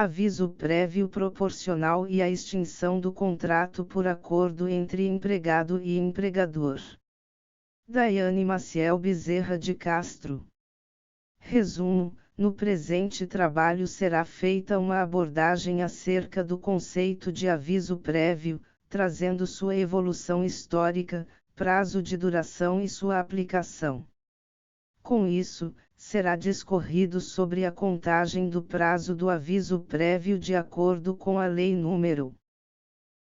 Aviso prévio proporcional e a extinção do contrato por acordo entre empregado e empregador. Daiane Maciel Bezerra de Castro. Resumo: no presente trabalho será feita uma abordagem acerca do conceito de aviso prévio, trazendo sua evolução histórica, prazo de duração e sua aplicação. Com isso, será discorrido sobre a contagem do prazo do aviso prévio de acordo com a Lei nº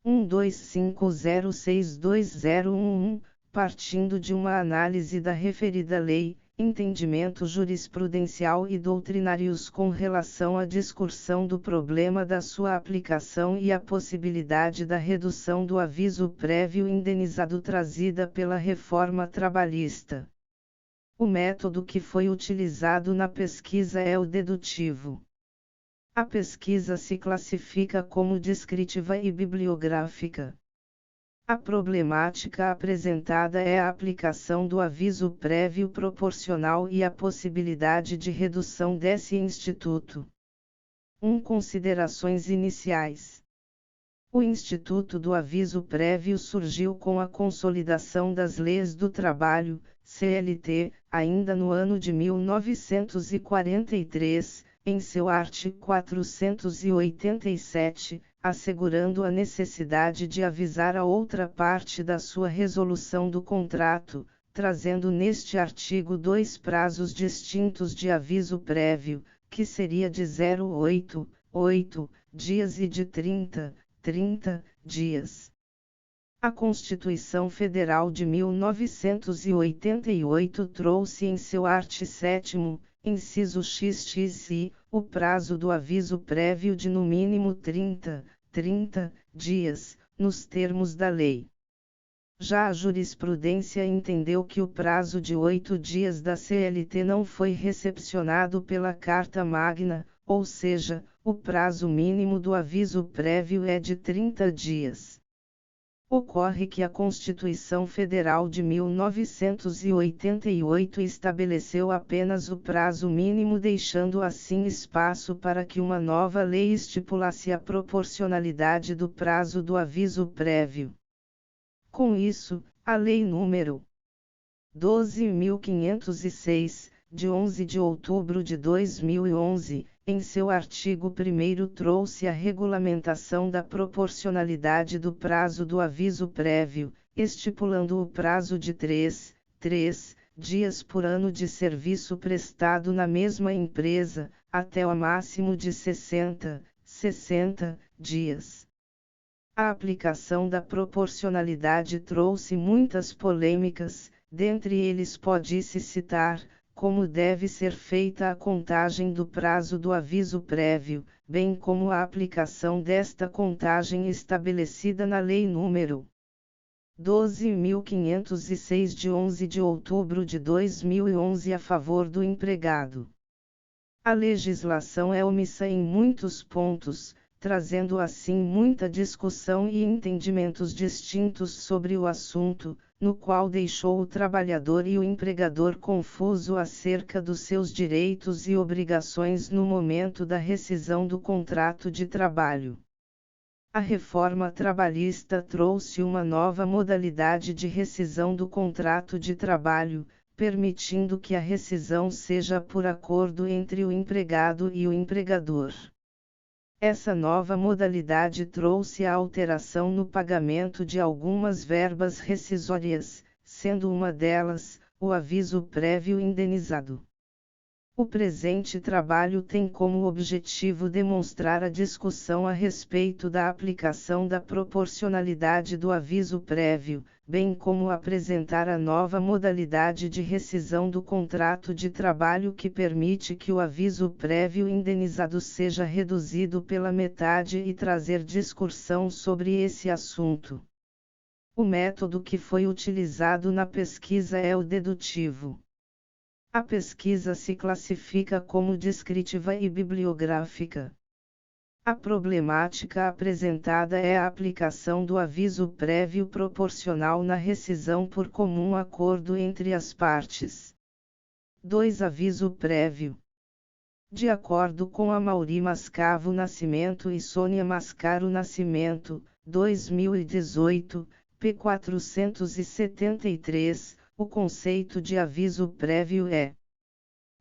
12506201, partindo de uma análise da referida lei, entendimento jurisprudencial e doutrinários com relação à discussão do problema da sua aplicação e a possibilidade da redução do aviso prévio indenizado trazida pela reforma trabalhista. O método que foi utilizado na pesquisa é o dedutivo. A pesquisa se classifica como descritiva e bibliográfica. A problemática apresentada é a aplicação do aviso prévio proporcional e a possibilidade de redução desse instituto. 1. Considerações iniciais. O Instituto do Aviso Prévio surgiu com a consolidação das Leis do Trabalho, CLT, ainda no ano de 1943, em seu artigo 487, assegurando a necessidade de avisar a outra parte da sua resolução do contrato, trazendo neste artigo dois prazos distintos de aviso prévio, que seria de 08 dias e de 30 dias. A Constituição Federal de 1988 trouxe em seu artigo 7º, inciso XXI, o prazo do aviso prévio de no mínimo 30 dias, nos termos da lei. Já a jurisprudência entendeu que o prazo de 8 dias da CLT não foi recepcionado pela Carta Magna, ou seja, o prazo mínimo do aviso prévio é de 30 dias. Ocorre que a Constituição Federal de 1988 estabeleceu apenas o prazo mínimo, deixando assim espaço para que uma nova lei estipulasse a proporcionalidade do prazo do aviso prévio. Com isso, a Lei nº 12.506, de 11 de outubro de 2011, em seu artigo 1º trouxe a regulamentação da proporcionalidade do prazo do aviso prévio, estipulando o prazo de 3 dias por ano de serviço prestado na mesma empresa, até o máximo de 60 dias. A aplicação da proporcionalidade trouxe muitas polêmicas, dentre eles pode-se citar: como deve ser feita a contagem do prazo do aviso prévio, bem como a aplicação desta contagem estabelecida na Lei nº 12.506 de 11 de outubro de 2011 a favor do empregado. A legislação é omissa em muitos pontos, trazendo assim muita discussão e entendimentos distintos sobre o assunto, no qual deixou o trabalhador e o empregador confuso acerca dos seus direitos e obrigações no momento da rescisão do contrato de trabalho. A reforma trabalhista trouxe uma nova modalidade de rescisão do contrato de trabalho, permitindo que a rescisão seja por acordo entre o empregado e o empregador. Essa nova modalidade trouxe a alteração no pagamento de algumas verbas rescisórias, sendo uma delas, o aviso prévio indenizado. O presente trabalho tem como objetivo demonstrar a discussão a respeito da aplicação da proporcionalidade do aviso prévio, bem como apresentar a nova modalidade de rescisão do contrato de trabalho que permite que o aviso prévio indenizado seja reduzido pela metade e trazer discussão sobre esse assunto. O método que foi utilizado na pesquisa é o dedutivo. A pesquisa se classifica como descritiva e bibliográfica. A problemática apresentada é a aplicação do aviso prévio proporcional na rescisão por comum acordo entre as partes. 2. Aviso prévio. De acordo com Amaury Mascavo Nascimento e Sônia Mascaro Nascimento, 2018, p. 473, o conceito de aviso prévio é: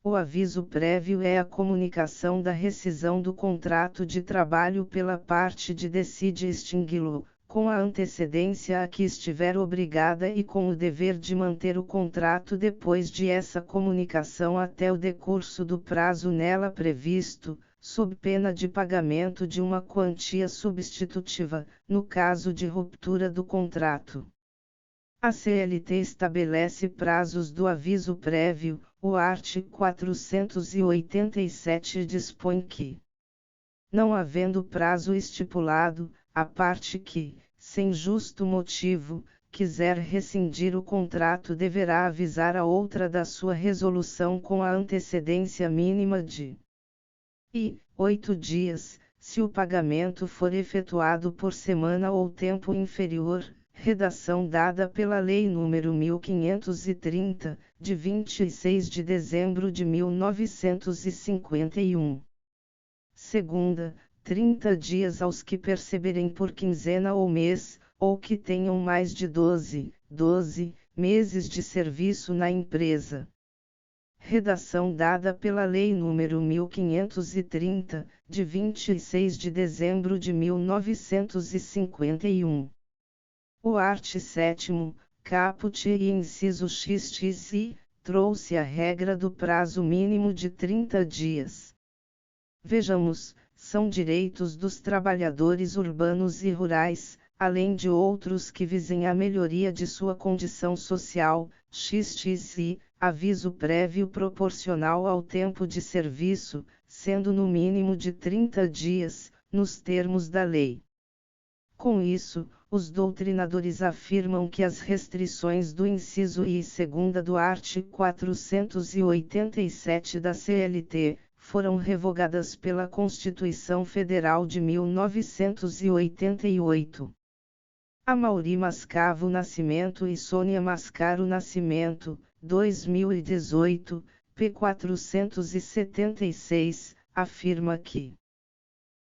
o aviso prévio é a comunicação da rescisão do contrato de trabalho pela parte que decide extingui-lo, com a antecedência a que estiver obrigada e com o dever de manter o contrato depois de essa comunicação até o decurso do prazo nela previsto, sob pena de pagamento de uma quantia substitutiva, no caso de ruptura do contrato. A CLT estabelece prazos do aviso prévio. O artigo 487 dispõe que, não havendo prazo estipulado, a parte que, sem justo motivo, quiser rescindir o contrato deverá avisar a outra da sua resolução com a antecedência mínima de 8 dias, se o pagamento for efetuado por semana ou tempo inferior. Redação dada pela Lei nº 1530, de 26 de dezembro de 1951. Segunda, 30 dias aos que perceberem por quinzena ou mês, ou que tenham mais de 12 meses de serviço na empresa. Redação dada pela Lei nº 1530, de 26 de dezembro de 1951. O art. 7º, caput e inciso XXI, trouxe a regra do prazo mínimo de 30 dias. Vejamos, são direitos dos trabalhadores urbanos e rurais, além de outros que visem a melhoria de sua condição social, XXI, aviso prévio proporcional ao tempo de serviço, sendo no mínimo de 30 dias, nos termos da lei. Com isso, os doutrinadores afirmam que as restrições do inciso I e segunda do artigo 487 da CLT, foram revogadas pela Constituição Federal de 1988. Amaury Mascavo Nascimento e Sônia Mascaro Nascimento, 2018, p. 476, afirma que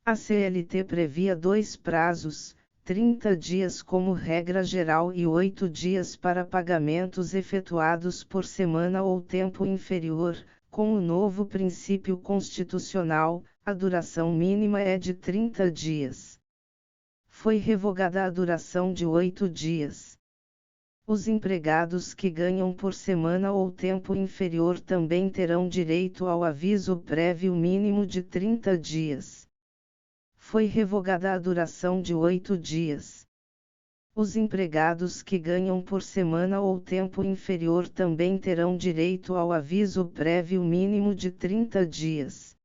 a CLT previa 2 prazos, 30 dias como regra geral e 8 dias para pagamentos efetuados por semana ou tempo inferior. Com o novo princípio constitucional, a duração mínima é de 30 dias. Foi revogada a duração de 8 dias. Os empregados que ganham por semana ou tempo inferior também terão direito ao aviso prévio mínimo de 30 dias. Foi revogada a duração de 8 dias. Os empregados que ganham por semana ou tempo inferior também terão direito ao aviso prévio mínimo de 30 dias.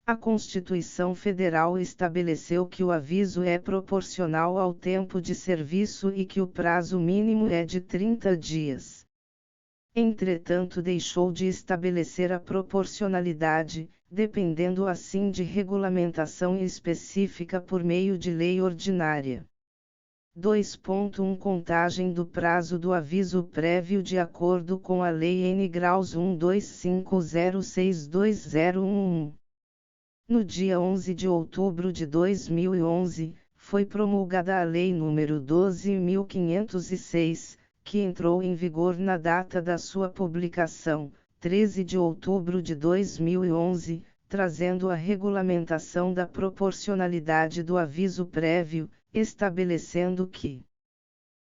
A Constituição Federal estabeleceu que o aviso é proporcional ao tempo de serviço e que o prazo mínimo é de 30 dias. Entretanto, deixou de estabelecer a proporcionalidade, dependendo assim de regulamentação específica por meio de lei ordinária. 2.1 Contagem do prazo do aviso prévio de acordo com a Lei N. Graus 125062011. No dia 11 de outubro de 2011, foi promulgada a Lei nº 12.506, que entrou em vigor na data da sua publicação, 13 de outubro de 2011, trazendo a regulamentação da proporcionalidade do aviso prévio, estabelecendo que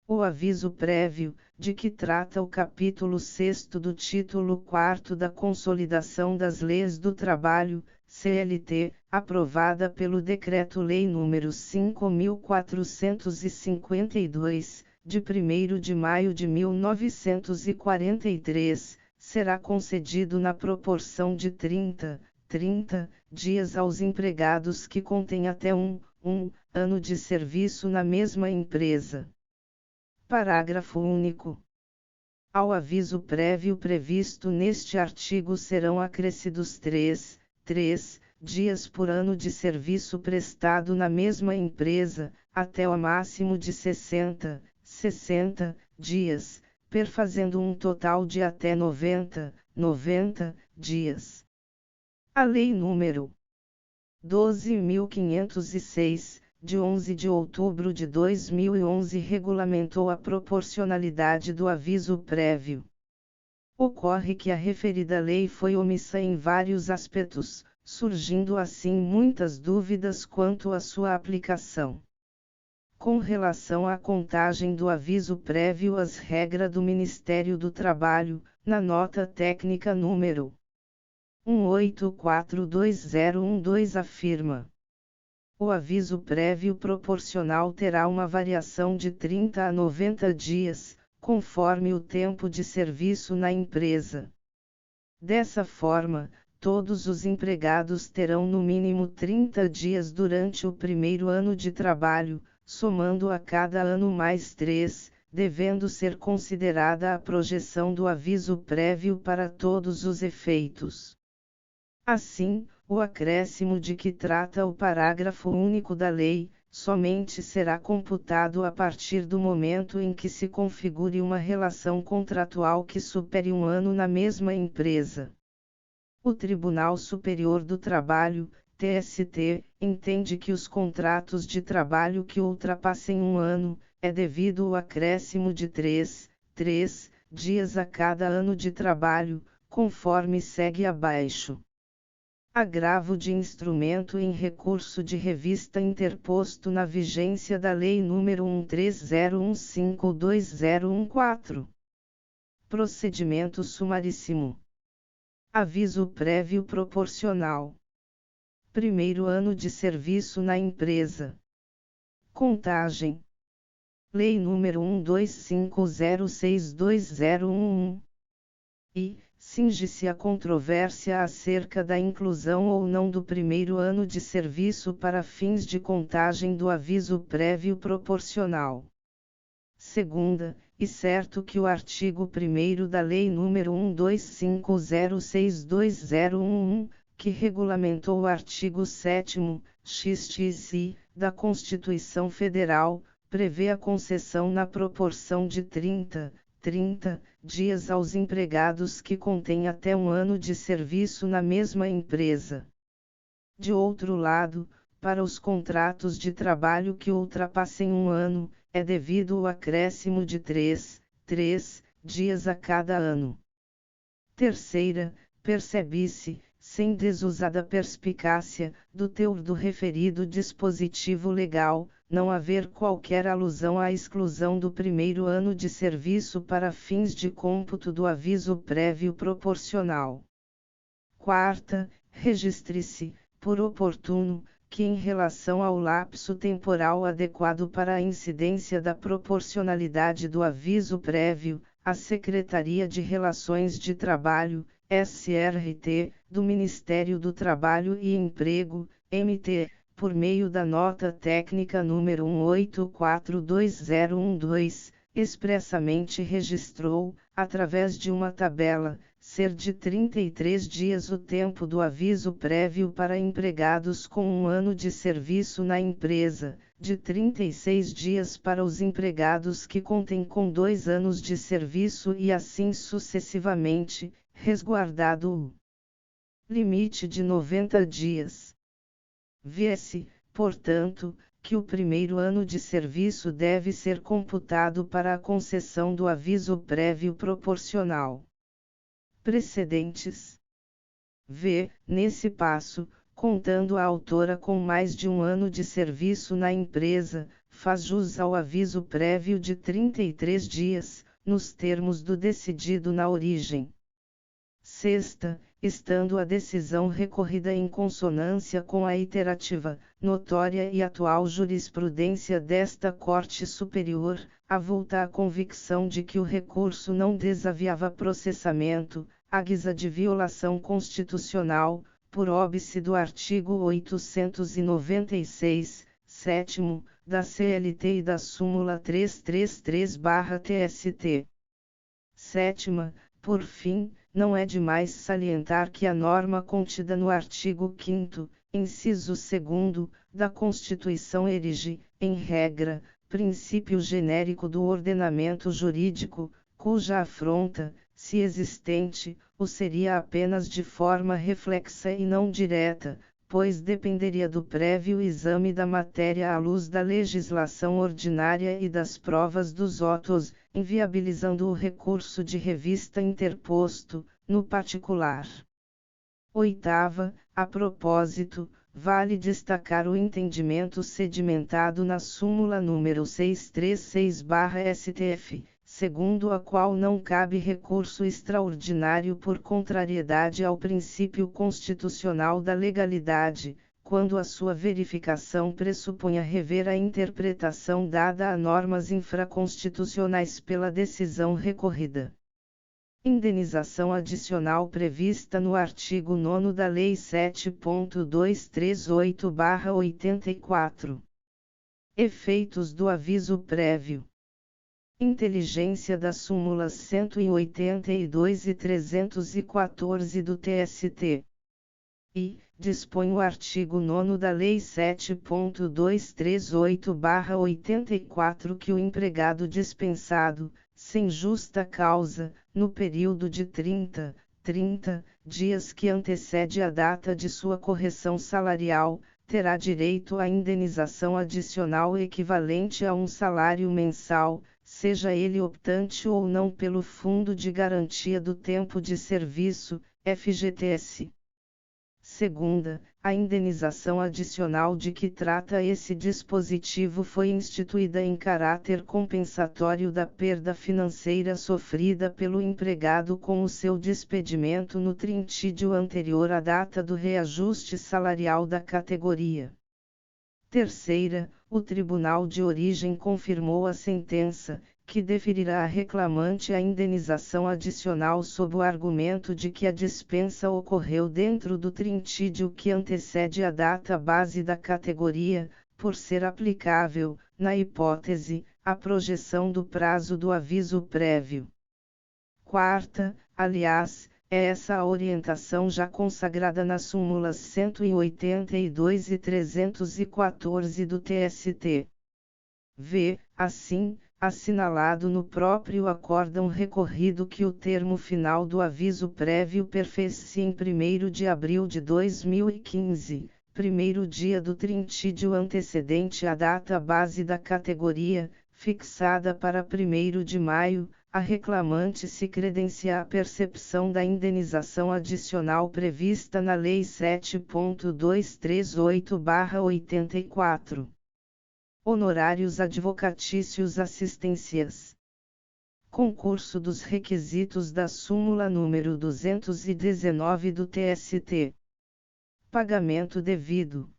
o aviso prévio, de que trata o capítulo 6º do título 4º da Consolidação das Leis do Trabalho, CLT, aprovada pelo Decreto-Lei nº 5.452, de 1º de maio de 1943, será concedido na proporção de 30 dias aos empregados que contêm até um ano de serviço na mesma empresa. Parágrafo único. Ao aviso prévio previsto neste artigo serão acrescidos 3 dias por ano de serviço prestado na mesma empresa, até o máximo de 60 dias, perfazendo um total de até 90 dias. A Lei nº 12.506, de 11 de outubro de 2011 regulamentou a proporcionalidade do aviso prévio. Ocorre que a referida lei foi omissa em vários aspectos, surgindo assim muitas dúvidas quanto à sua aplicação. Com relação à contagem do aviso prévio às regras do Ministério do Trabalho, na nota técnica número 1842012 afirma: o aviso prévio proporcional terá uma variação de 30 a 90 dias, conforme o tempo de serviço na empresa. Dessa forma, todos os empregados terão no mínimo 30 dias durante o primeiro ano de trabalho, somando a cada ano mais 3, devendo ser considerada a projeção do aviso prévio para todos os efeitos. Assim, o acréscimo de que trata o parágrafo único da lei, somente será computado a partir do momento em que se configure uma relação contratual que supere um ano na mesma empresa. O Tribunal Superior do Trabalho, TST, entende que os contratos de trabalho que ultrapassem um ano, é devido ao acréscimo de 3 dias a cada ano de trabalho, conforme segue abaixo. Agravo de instrumento em recurso de revista interposto na vigência da Lei nº 13015214. Procedimento sumaríssimo. Aviso prévio proporcional. Primeiro ano de serviço na empresa. Contagem. Lei nº 12506201. E, cinge-se a controvérsia acerca da inclusão ou não do primeiro ano de serviço para fins de contagem do aviso prévio proporcional. Segunda, e certo que o artigo 1º da Lei nº 12506201, que regulamentou o artigo 7º, XXI, da Constituição Federal, prevê a concessão na proporção de 30 dias aos empregados que contêm até um ano de serviço na mesma empresa. De outro lado, para os contratos de trabalho que ultrapassem um ano, é devido o acréscimo de 3 dias a cada ano. Terceira, percebe-se, sem desusada perspicácia, do teor do referido dispositivo legal, não haver qualquer alusão à exclusão do primeiro ano de serviço para fins de cômputo do aviso prévio proporcional. Quarta, registre-se, por oportuno, que em relação ao lapso temporal adequado para a incidência da proporcionalidade do aviso prévio, a Secretaria de Relações de Trabalho, SRT, do Ministério do Trabalho e Emprego, MT, por meio da nota técnica número 1842012, expressamente registrou, através de uma tabela, ser de 33 dias o tempo do aviso prévio para empregados com um ano de serviço na empresa, de 36 dias para os empregados que contem com 2 anos de serviço e assim sucessivamente, resguardado o limite de 90 dias. Vê-se, portanto, que o primeiro ano de serviço deve ser computado para a concessão do aviso prévio proporcional. Precedentes. V. Nesse passo, contando a autora com mais de um ano de serviço na empresa, faz jus ao aviso prévio de 33 dias, nos termos do decidido na origem. Sexta, estando a decisão recorrida em consonância com a iterativa, notória e atual jurisprudência desta Corte Superior, avulta a convicção de que o recurso não desaviava processamento, à guisa de violação constitucional, por óbice do artigo 896, 7º, da CLT e da súmula 333/TST. Sétima, por fim, não é demais salientar que a norma contida no artigo 5º, inciso 2º, da Constituição erige, em regra, princípio genérico do ordenamento jurídico, cuja afronta, se existente, o seria apenas de forma reflexa e não direta, pois dependeria do prévio exame da matéria à luz da legislação ordinária e das provas dos autos, inviabilizando o recurso de revista interposto, no particular. Oitava, a propósito, vale destacar o entendimento sedimentado na súmula número 636/STF, segundo a qual não cabe recurso extraordinário por contrariedade ao princípio constitucional da legalidade, quando a sua verificação pressuponha rever a interpretação dada a normas infraconstitucionais pela decisão recorrida. Indenização adicional prevista no artigo 9º da Lei 7.238/84. Efeitos do aviso prévio. Inteligência das súmulas 182 e 314 do TST. E, dispõe o artigo 9º da Lei 7.238/84 que o empregado dispensado, sem justa causa, no período de 30 dias que antecede a data de sua correção salarial, terá direito à indenização adicional equivalente a um salário mensal, seja ele optante ou não pelo Fundo de Garantia do Tempo de Serviço, FGTS. Segunda, a indenização adicional de que trata esse dispositivo foi instituída em caráter compensatório da perda financeira sofrida pelo empregado com o seu despedimento no trintídio anterior à data do reajuste salarial da categoria. Terceira, o Tribunal de Origem confirmou a sentença, que deferirá a reclamante a indenização adicional sob o argumento de que a dispensa ocorreu dentro do trintídio que antecede a data base da categoria, por ser aplicável, na hipótese, a projeção do prazo do aviso prévio. Quarta, aliás, é essa a orientação já consagrada nas súmulas 182 e 314 do TST. V, assim, assinalado no próprio acórdão recorrido que o termo final do aviso prévio perfez-se em 1º de abril de 2015, primeiro dia do trintídio antecedente à data base da categoria, fixada para 1º de maio, a reclamante se credencia à percepção da indenização adicional prevista na Lei 7.238/84. Honorários advocatícios assistenciais. Concurso dos requisitos da súmula número 219 do TST. Pagamento devido.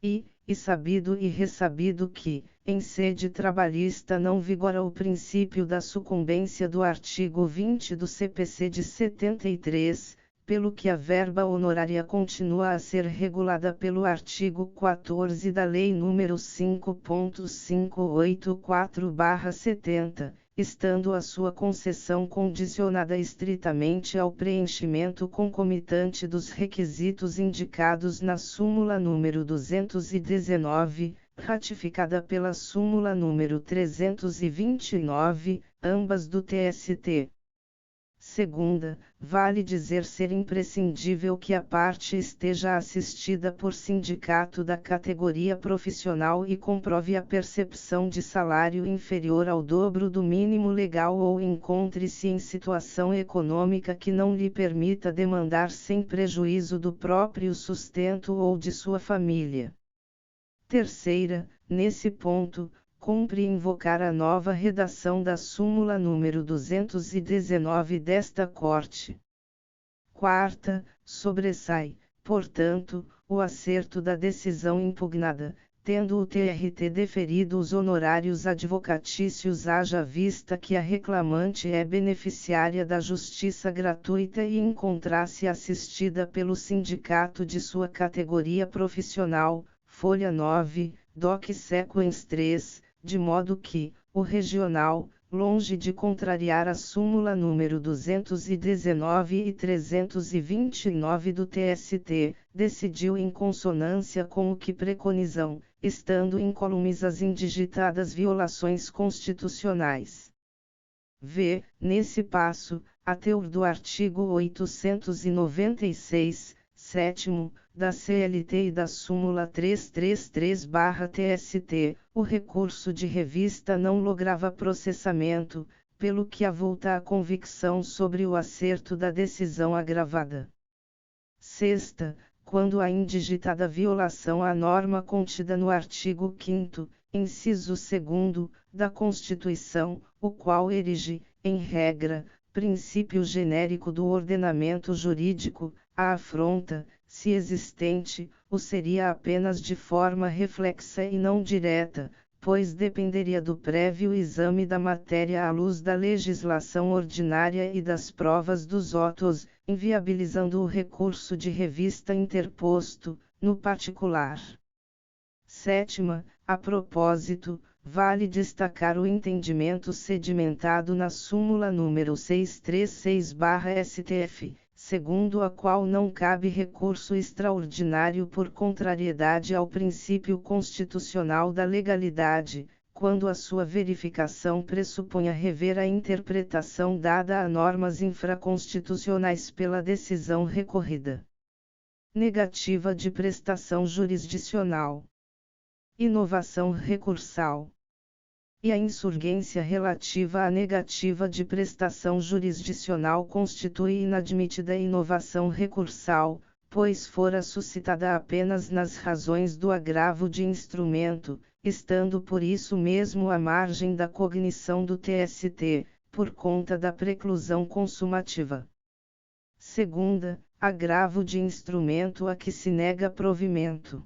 E sabido e ressabido que, em sede trabalhista não vigora o princípio da sucumbência do artigo 20 do CPC de 73, pelo que a verba honorária continua a ser regulada pelo artigo 14 da Lei nº 5.584/70, estando a sua concessão condicionada estritamente ao preenchimento concomitante dos requisitos indicados na súmula número 219, ratificada pela súmula número 329, ambas do TST. Segunda, vale dizer ser imprescindível que a parte esteja assistida por sindicato da categoria profissional e comprove a percepção de salário inferior ao dobro do mínimo legal ou encontre-se em situação econômica que não lhe permita demandar sem prejuízo do próprio sustento ou de sua família. Terceira, nesse ponto, cumpre invocar a nova redação da súmula número 219 desta Corte. Quarta, sobressai, portanto, o acerto da decisão impugnada, tendo o TRT deferido os honorários advocatícios haja vista que a reclamante é beneficiária da justiça gratuita e encontrar-se assistida pelo sindicato de sua categoria profissional, folha 9, Doc Sequens 3, de modo que, o regional, longe de contrariar a súmula número 219 e 329 do TST, decidiu em consonância com o que preconizam, estando incólumes as indigitadas violações constitucionais. V. Nesse passo, a teor do artigo 896, 7º, da CLT e da súmula 333/TST, o recurso de revista não lograva processamento, pelo que avulta a convicção sobre o acerto da decisão agravada. Sexta, quando a indigitada violação à norma contida no artigo 5º, inciso 2º, da Constituição, o qual erige, em regra, princípio genérico do ordenamento jurídico, a afronta, se existente, o seria apenas de forma reflexa e não direta, pois dependeria do prévio exame da matéria à luz da legislação ordinária e das provas dos autos, inviabilizando o recurso de revista interposto, no particular. Sétima, a propósito, vale destacar o entendimento sedimentado na súmula número 636/STF, segundo a qual não cabe recurso extraordinário por contrariedade ao princípio constitucional da legalidade, quando a sua verificação pressuponha rever a interpretação dada a normas infraconstitucionais pela decisão recorrida. Negativa de prestação jurisdicional. Inovação recursal. E a insurgência relativa à negativa de prestação jurisdicional constitui inadmitida inovação recursal, pois fora suscitada apenas nas razões do agravo de instrumento, estando por isso mesmo à margem da cognição do TST, por conta da preclusão consumativa. Segunda, agravo de instrumento a que se nega provimento.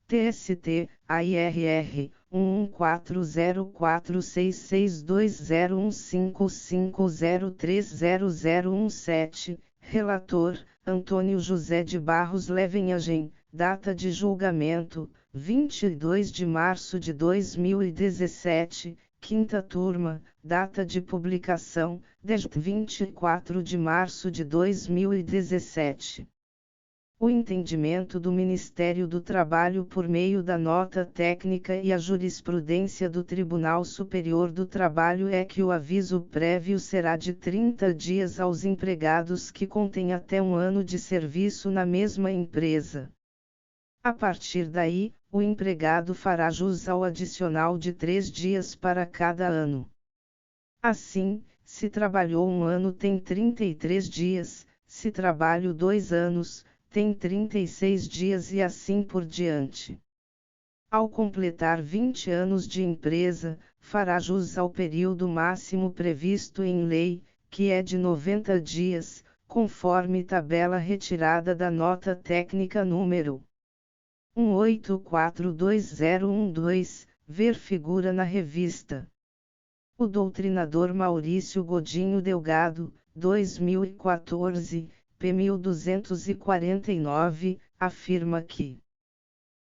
TST, AIRR, 114046620155030017, relator, Antônio José de Barros Levenhagen, data de julgamento, 22 de março de 2017, quinta turma, data de publicação, 24 de março de 2017. O entendimento do Ministério do Trabalho por meio da nota técnica e a jurisprudência do Tribunal Superior do Trabalho é que o aviso prévio será de 30 dias aos empregados que contêm até um ano de serviço na mesma empresa. A partir daí, o empregado fará jus ao adicional de 3 dias para cada ano. Assim, se trabalhou um ano tem 33 dias, se trabalho 2 anos, tem 36 dias e assim por diante. Ao completar 20 anos de empresa, fará jus ao período máximo previsto em lei, que é de 90 dias, conforme tabela retirada da nota técnica número 1842012, ver figura na revista. O doutrinador Maurício Godinho Delgado, 2014, p. 1249, afirma que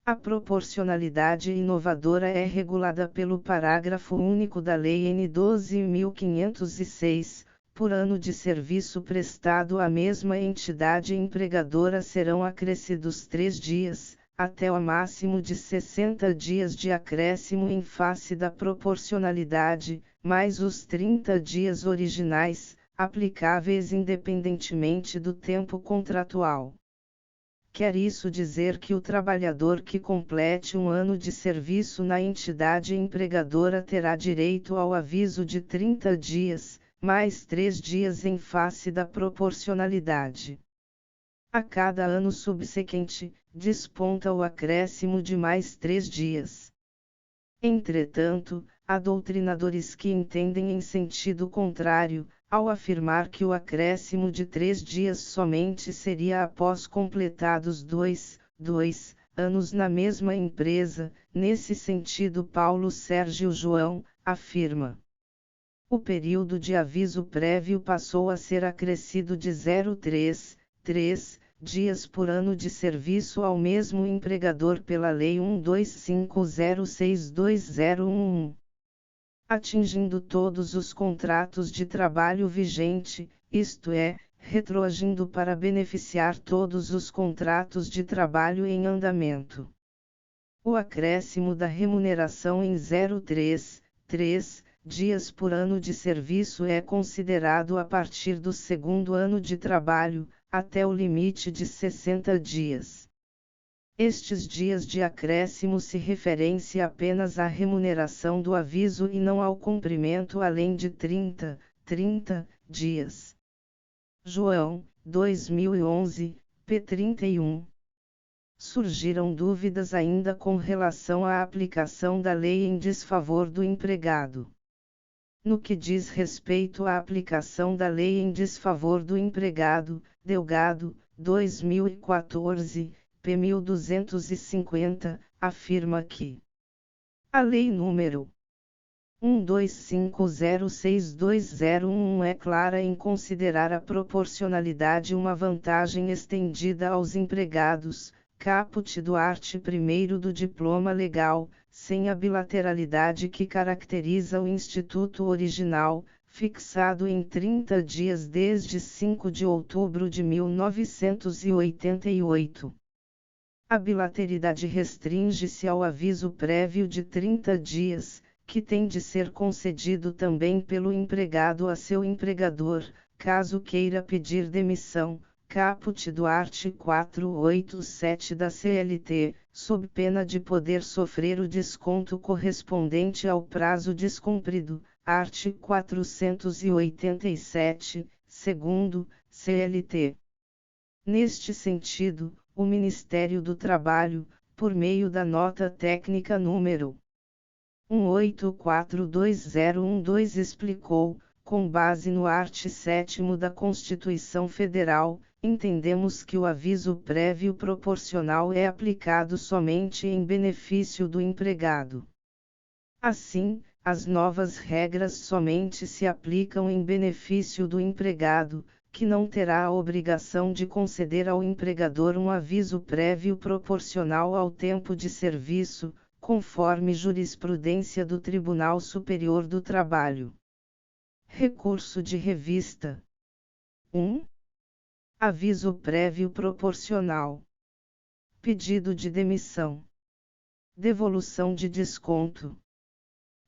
a proporcionalidade inovadora é regulada pelo parágrafo único da Lei N. 12.506, por ano de serviço prestado à mesma entidade empregadora serão acrescidos 3 dias, até o máximo de 60 dias de acréscimo em face da proporcionalidade, mais os 30 dias originais, aplicáveis independentemente do tempo contratual. Quer isso dizer que o trabalhador que complete um ano de serviço na entidade empregadora terá direito ao aviso de 30 dias, mais 3 dias em face da proporcionalidade. A cada ano subsequente, desponta o acréscimo de mais 3 dias. Entretanto, há doutrinadores que entendem em sentido contrário, ao afirmar que o acréscimo de 3 dias somente seria após completados 2 anos na mesma empresa. Nesse sentido, Paulo Sérgio João afirma: o período de aviso prévio passou a ser acrescido de 0,3 dias por ano de serviço ao mesmo empregador pela Lei 12506201. Atingindo todos os contratos de trabalho vigente, isto é, retroagindo para beneficiar todos os contratos de trabalho em andamento. O acréscimo da remuneração em 0,3 dias por ano de serviço é considerado a partir do segundo ano de trabalho, até o limite de 60 dias. Estes dias de acréscimo se referencia apenas à remuneração do aviso e não ao cumprimento além de 30 dias. João, 2011, p. 31. Surgiram dúvidas ainda com relação à aplicação da lei em desfavor do empregado. No que diz respeito à aplicação da lei em desfavor do empregado, Delgado, 2014, p. 1250, afirma que a Lei nº 12506201 é clara em considerar a proporcionalidade uma vantagem estendida aos empregados, caput do art. 1º do Diploma Legal, sem a bilateralidade que caracteriza o Instituto original, fixado em 30 dias desde 5 de outubro de 1988. A bilateralidade restringe-se ao aviso prévio de 30 dias, que tem de ser concedido também pelo empregado a seu empregador, caso queira pedir demissão, caput do art. 487 da CLT, sob pena de poder sofrer o desconto correspondente ao prazo descumprido, art. 487, segundo, CLT. Neste sentido, o Ministério do Trabalho, por meio da nota técnica número 1842012 explicou, com base no art. 7º da Constituição Federal, entendemos que o aviso prévio proporcional é aplicado somente em benefício do empregado. Assim, as novas regras somente se aplicam em benefício do empregado, que não terá a obrigação de conceder ao empregador um aviso prévio proporcional ao tempo de serviço, conforme jurisprudência do Tribunal Superior do Trabalho. Recurso de revista. 1. Aviso prévio proporcional. Pedido de demissão. Devolução de desconto.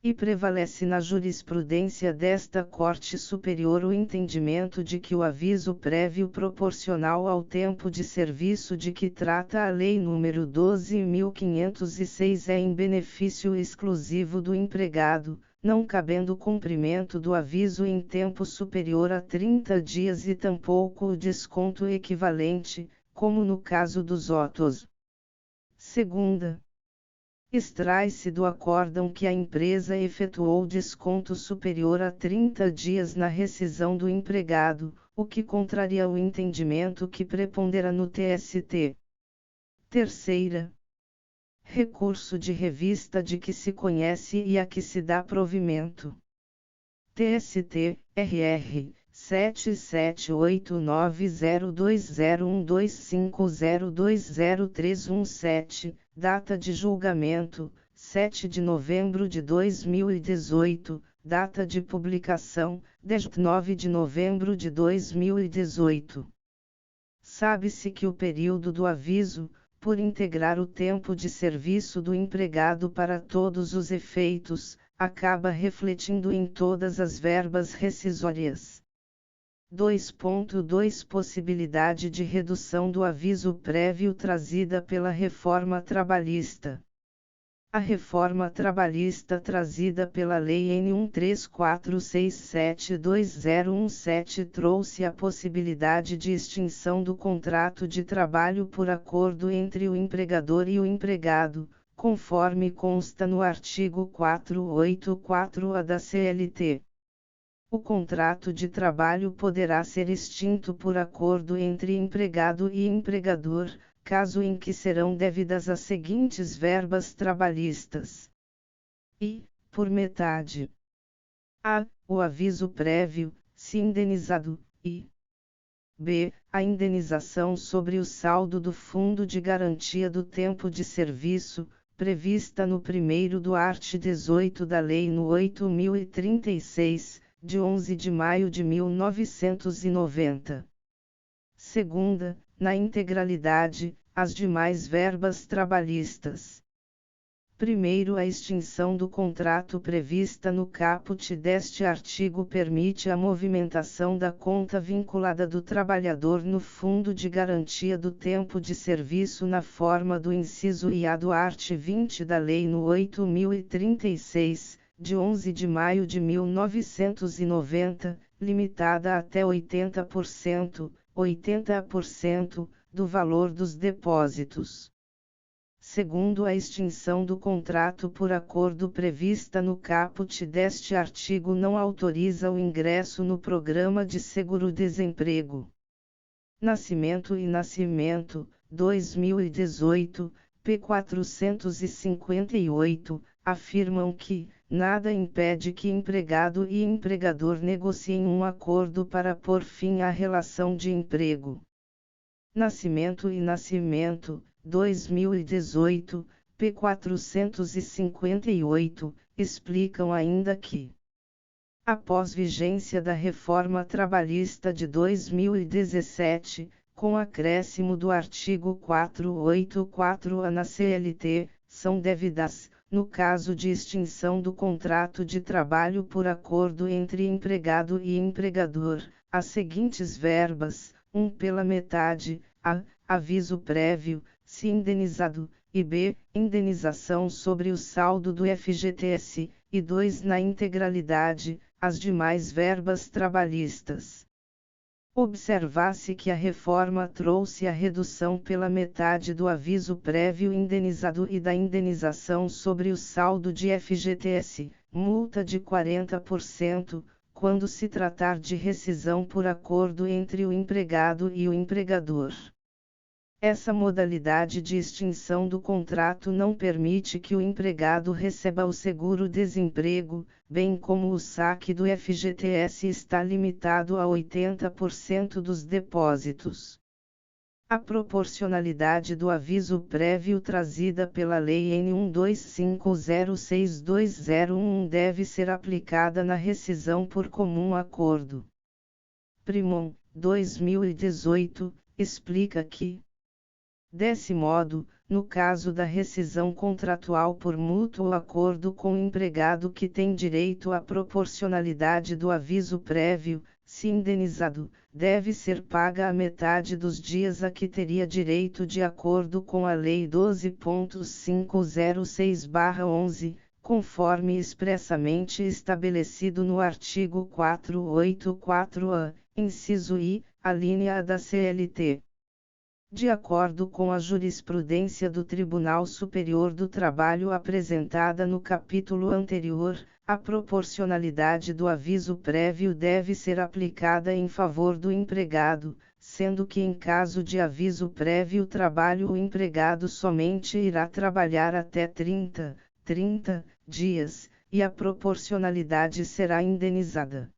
E prevalece na jurisprudência desta Corte Superior o entendimento de que o aviso prévio proporcional ao tempo de serviço de que trata a Lei nº 12.506 é em benefício exclusivo do empregado, não cabendo cumprimento do aviso em tempo superior a 30 dias e tampouco o desconto equivalente, como no caso dos autos. Segunda. Extrai-se do acórdão que a empresa efetuou desconto superior a 30 dias na rescisão do empregado, o que contraria o entendimento que prepondera no TST. Terceira. Recurso de revista de que se conhece e a que se dá provimento. TST, RR, 7789020125020317, data de julgamento, 7 de novembro de 2018, data de publicação, 19 de novembro de 2018. Sabe-se que o período do aviso, por integrar o tempo de serviço do empregado para todos os efeitos, acaba refletindo em todas as verbas rescisórias. 2.2 Possibilidade de redução do aviso prévio trazida pela reforma trabalhista. A reforma trabalhista trazida pela Lei N. 134672017 trouxe a possibilidade de extinção do contrato de trabalho por acordo entre o empregador e o empregado, conforme consta no artigo 484-A da CLT. O contrato de trabalho poderá ser extinto por acordo entre empregado e empregador, caso em que serão devidas as seguintes verbas trabalhistas. I. Por metade. A. O aviso prévio, se indenizado, e b. A indenização sobre o saldo do Fundo de Garantia do Tempo de Serviço, prevista no 1º do art. 18 da Lei nº 8036, de 11 de maio de 1990. Segunda, na integralidade, as demais verbas trabalhistas. Primeiro, a extinção do contrato prevista no caput deste artigo permite a movimentação da conta vinculada do trabalhador no Fundo de Garantia do Tempo de Serviço na forma do inciso IA do art. 20 da Lei nº 8.036, de 11 de maio de 1990, limitada até 80%, do valor dos depósitos. Segundo, a extinção do contrato por acordo prevista no caput deste artigo não autoriza o ingresso no Programa de Seguro-Desemprego. Nascimento e Nascimento, 2018, p. 458, afirmam que nada impede que empregado e empregador negociem um acordo para pôr fim à relação de emprego. Nascimento e Nascimento, 2018, p. 458, explicam ainda que, após vigência da reforma trabalhista de 2017, com acréscimo do artigo 484-A na CLT, são devidas, no caso de extinção do contrato de trabalho por acordo entre empregado e empregador, as seguintes verbas: 1. Pela metade, a. Aviso prévio, se indenizado, e b. Indenização sobre o saldo do FGTS, e 2. Na integralidade, as demais verbas trabalhistas. Observar-se que a reforma trouxe a redução pela metade do aviso prévio indenizado e da indenização sobre o saldo de FGTS, multa de 40%, quando se tratar de rescisão por acordo entre o empregado e o empregador. Essa modalidade de extinção do contrato não permite que o empregado receba o seguro-desemprego, bem como o saque do FGTS está limitado a 80% dos depósitos. A proporcionalidade do aviso prévio trazida pela Lei N. 125062011 deve ser aplicada na rescisão por comum acordo. Primon, 2018, explica que, desse modo, no caso da rescisão contratual por mútuo acordo com o empregado que tem direito à proporcionalidade do aviso prévio, se indenizado, deve ser paga a metade dos dias a que teria direito de acordo com a Lei 12.506/11, conforme expressamente estabelecido no artigo 484-A, inciso I, alínea A da CLT. De acordo com a jurisprudência do Tribunal Superior do Trabalho apresentada no capítulo anterior, a proporcionalidade do aviso prévio deve ser aplicada em favor do empregado, sendo que em caso de aviso prévio trabalho o empregado somente irá trabalhar até 30 dias, e a proporcionalidade será indenizada.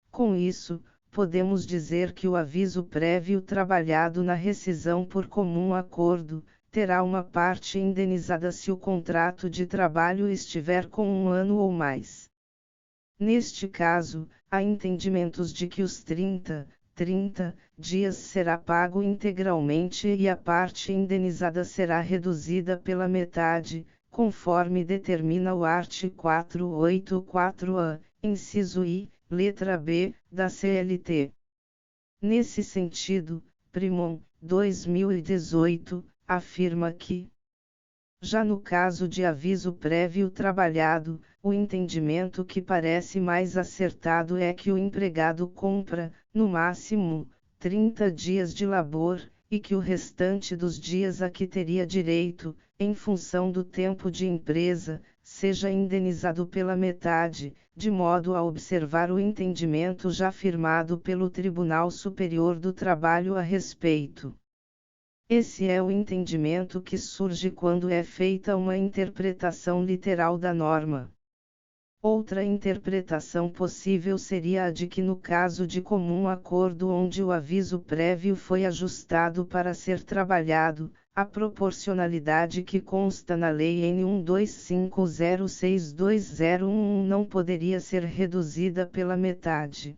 Com isso, podemos dizer que o aviso prévio trabalhado na rescisão por comum acordo, terá uma parte indenizada se o contrato de trabalho estiver com 1 ano ou mais. Neste caso, há entendimentos de que os 30 dias será pago integralmente e a parte indenizada será reduzida pela metade, conforme determina o art. 484-A, inciso I, letra B, da CLT. Nesse sentido, Primon, 2018, afirma que, já no caso de aviso prévio trabalhado, o entendimento que parece mais acertado é que o empregado compra, no máximo, 30 dias de labor, e que o restante dos dias a que teria direito, em função do tempo de empresa, seja indenizado pela metade, de modo a observar o entendimento já firmado pelo Tribunal Superior do Trabalho a respeito. Esse é o entendimento que surge quando é feita uma interpretação literal da norma. Outra interpretação possível seria a de que no caso de comum acordo onde o aviso prévio foi ajustado para ser trabalhado, a proporcionalidade que consta na Lei N. 125062011 não poderia ser reduzida pela metade.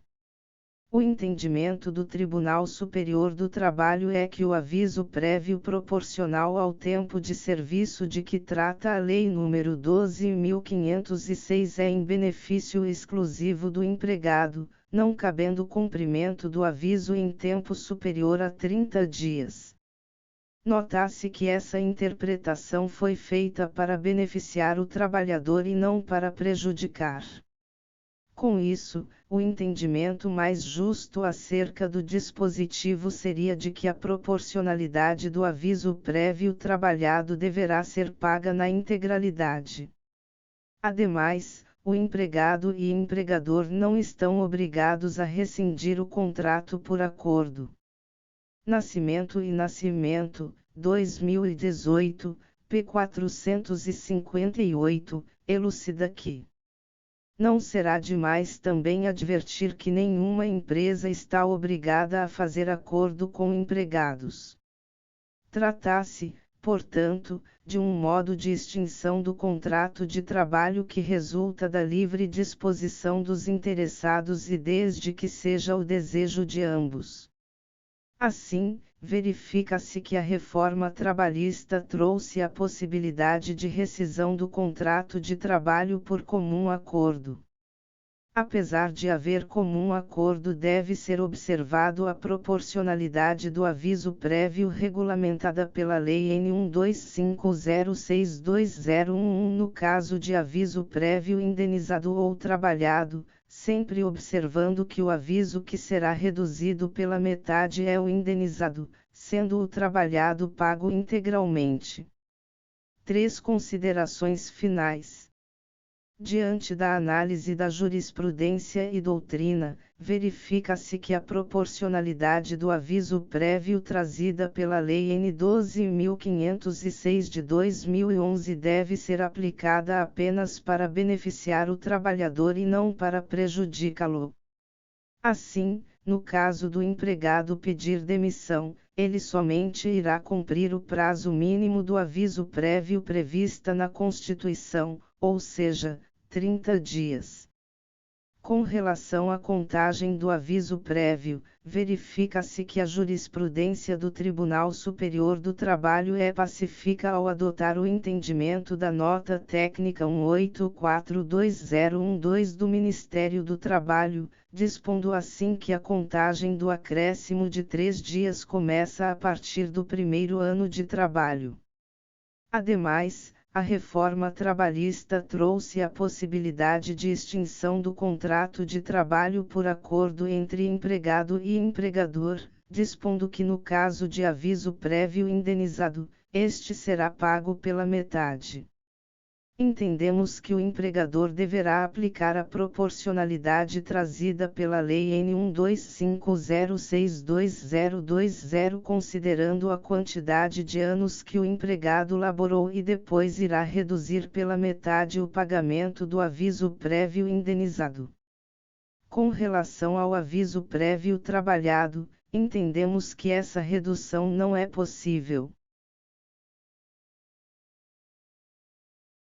O entendimento do Tribunal Superior do Trabalho é que o aviso prévio proporcional ao tempo de serviço de que trata a Lei nº 12.506 é em benefício exclusivo do empregado, não cabendo cumprimento do aviso em tempo superior a 30 dias. Nota-se que essa interpretação foi feita para beneficiar o trabalhador e não para prejudicar. Com isso, o entendimento mais justo acerca do dispositivo seria de que a proporcionalidade do aviso prévio trabalhado deverá ser paga na integralidade. Ademais, o empregado e empregador não estão obrigados a rescindir o contrato por acordo. Nascimento e Nascimento, 2018, p. 458, elucida que não será demais também advertir que nenhuma empresa está obrigada a fazer acordo com empregados. Trata-se, portanto, de um modo de extinção do contrato de trabalho que resulta da livre disposição dos interessados e desde que seja o desejo de ambos. Assim, verifica-se que a reforma trabalhista trouxe a possibilidade de rescisão do contrato de trabalho por comum acordo. Apesar de haver comum acordo, deve ser observado a proporcionalidade do aviso prévio regulamentada pela Lei N. 12506201 no caso de aviso prévio indenizado ou trabalhado, sempre observando que o aviso que será reduzido pela metade é o indenizado, sendo o trabalhado pago integralmente. 3 considerações finais. Diante da análise da jurisprudência e doutrina, verifica-se que a proporcionalidade do aviso prévio trazida pela Lei N. 12.506 de 2011 deve ser aplicada apenas para beneficiar o trabalhador e não para prejudicá-lo. Assim, no caso do empregado pedir demissão, ele somente irá cumprir o prazo mínimo do aviso prévio prevista na Constituição, ou seja, 30 dias. Com relação à contagem do aviso prévio, verifica-se que a jurisprudência do Tribunal Superior do Trabalho é pacífica ao adotar o entendimento da Nota Técnica 1842012 do Ministério do Trabalho, dispondo assim que a contagem do acréscimo de 3 dias começa a partir do primeiro ano de trabalho. Ademais, a reforma trabalhista trouxe a possibilidade de extinção do contrato de trabalho por acordo entre empregado e empregador, dispondo que no caso de aviso prévio indenizado, este será pago pela metade. Entendemos que o empregador deverá aplicar a proporcionalidade trazida pela Lei N. 1250622020 considerando a quantidade de anos que o empregado laborou e depois irá reduzir pela metade o pagamento do aviso prévio indenizado. Com relação ao aviso prévio trabalhado, entendemos que essa redução não é possível.